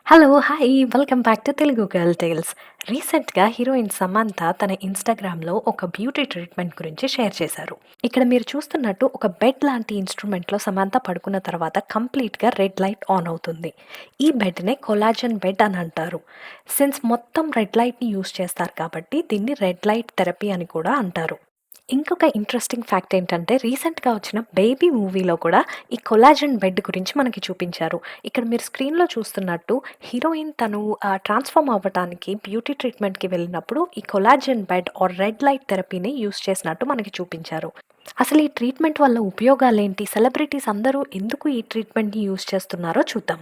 Hello! Hi! Welcome back to Telugu girl tales. రీసెంట్‌గా heroine Samantha తన ఇన్‌స్టాగ్రామ్‌లో ఒక బ్యూటీ ట్రీట్మెంట్ గురించి షేర్ చేశారు. ఇక్కడ మీరు చూస్తున్నట్టు ఒక బెడ్ లాంటి ఇన్‌స్ట్రుమెంట్‌లో సమంత పడుకున్న తర్వాత కంప్లీట్‌గా రెడ్ లైట్ ఆన్ అవుతుంది. ఈ బెడ్‌నే కొలాజన్ బెడ్ అని అంటారు. సిన్స్ మొత్తం రెడ్ లైట్‌ని యూజ్ చేస్తారు కాబట్టి దీన్ని రెడ్ లైట్ థెరపీ అని కూడా అంటారు. ఇంకొక ఇంట్రెస్టింగ్ ఫ్యాక్ట్ ఏంటంటే రీసెంట్‌గా వచ్చిన 'బేబీ' మూవీలో కూడా ఈ కొలాజన్ బెడ్ గురించి మనకి చూపించారు. ఇక్కడ మీరు స్క్రీన్‌లో చూస్తున్నట్టు హీరోయిన్ తను ట్రాన్స్‌ఫార్మ్ అవ్వటానికి బ్యూటీ ట్రీట్మెంట్‌కి వెళ్ళినప్పుడు ఈ collagen bed or red light థెరపీని యూజ్ చేసినట్టు మనకి చూపించారు. అసలు ఈ ట్రీట్మెంట్ వల్ల ఉపయోగాలేంటి? సెలబ్రిటీస్ అందరూ ఎందుకు ఈ ట్రీట్మెంట్‌ని యూజ్ చేస్తున్నారో చూద్దాం.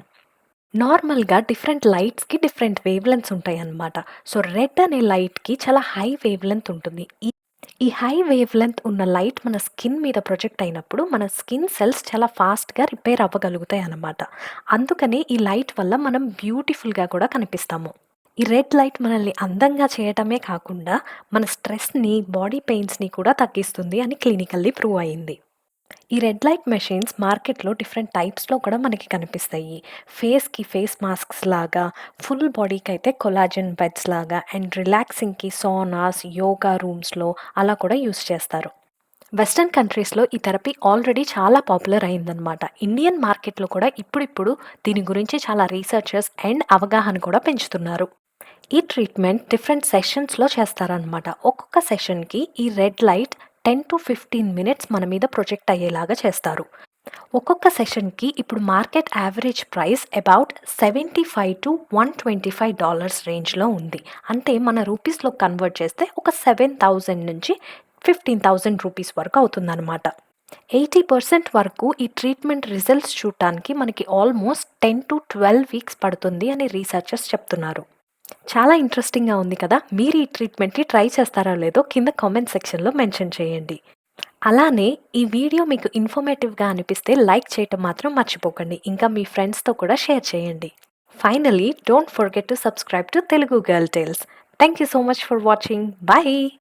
నార్మల్‌గా డిఫరెంట్ లైట్స్‌కి డిఫరెంట్ వేవ్ లెంగ్త్స్ ఉంటాయన్నమాట. సో, రెడ్ అనే లైట్‌కి చాలా హై వేవ్ లెంగ్త్ ఉంటుంది. ఈ హై వేవ్ లెంగ్త్ ఉన్న లైట్ మన స్కిన్ మీద ప్రొజెక్ట్ అయినప్పుడు మన స్కిన్ సెల్స్ చాలా ఫాస్ట్‌గా రిపేర్ అవ్వగలుగుతాయి అన్నమాట. అందుకని ఈ లైట్ వల్ల మనం బ్యూటిఫుల్‌గా కూడా కనిపిస్తాము. ఈ రెడ్ లైట్ మనల్ని అందంగా చేయటమే కాకుండా మన స్ట్రెస్‌ని, బాడీ పెయిన్స్‌ని కూడా తగ్గిస్తుంది అని క్లినికల్లీ ప్రూవ్ అయింది. ఈ రెడ్ లైట్ మెషిన్స్ మార్కెట్‌లో డిఫరెంట్ టైప్స్‌లో కూడా మనకి కనిపిస్తాయి. ఫేస్‌కి ఫేస్ మాస్క్స్ లాగా, ఫుల్ బాడీకైతే కొలాజన్ బెడ్స్ లాగా అండ్ రిలాక్సింగ్‌కి సానాస్, యోగా రూమ్స్‌లో అలా కూడా యూజ్ చేస్తారు. వెస్టర్న్ కంట్రీస్‌లో ఈ థెరపీ ఆల్రెడీ చాలా పాపులర్ అయిందనమాట. ఇండియన్ మార్కెట్‌లో కూడా ఇప్పుడిప్పుడు దీని గురించి చాలా రీసెర్చర్స్ అండ్ అవగాహన కూడా పెంచుతున్నారు. ఈ ట్రీట్మెంట్ డిఫరెంట్ సెషన్స్‌లో చేస్తారనమాట. ఒక్కొక్క సెషన్‌కి ఈ రెడ్ లైట్ 10-15 మినిట్స్ మన మీద ప్రొజెక్ట్ అయ్యేలాగా చేస్తారు. ఒక్కొక్క సెషన్‌కి ఇప్పుడు మార్కెట్ యావరేజ్ ప్రైస్ అబౌట్ $75-125 రేంజ్‌లో ఉంది. అంటే మన రూపీస్‌లో కన్వర్ట్ చేస్తే ఒక 7,000 నుంచి 15,000 రూపీస్ వరకు అవుతుందనమాట. 80% వరకు ఈ ట్రీట్మెంట్ రిజల్ట్స్ చూడటానికి మనకి ఆల్మోస్ట్ 10-12 వీక్స్ పడుతుంది అని రీసెర్చర్స్ చెప్తున్నారు. చాలా ఇంట్రెస్టింగ్‌గా ఉంది కదా! మీరు ఈ ట్రీట్మెంట్‌ని ట్రై చేస్తారో లేదో కింద కామెంట్ సెక్షన్‌లో మెన్షన్ చేయండి. అలానే ఈ వీడియో మీకు ఇన్ఫర్మేటివ్‌గా అనిపిస్తే లైక్ చేయటం మాత్రం మర్చిపోకండి. ఇంకా మీ ఫ్రెండ్స్‌తో కూడా షేర్ చేయండి. Finally don't forget to subscribe to Telugu girl tales. Thank you so much for watching. By.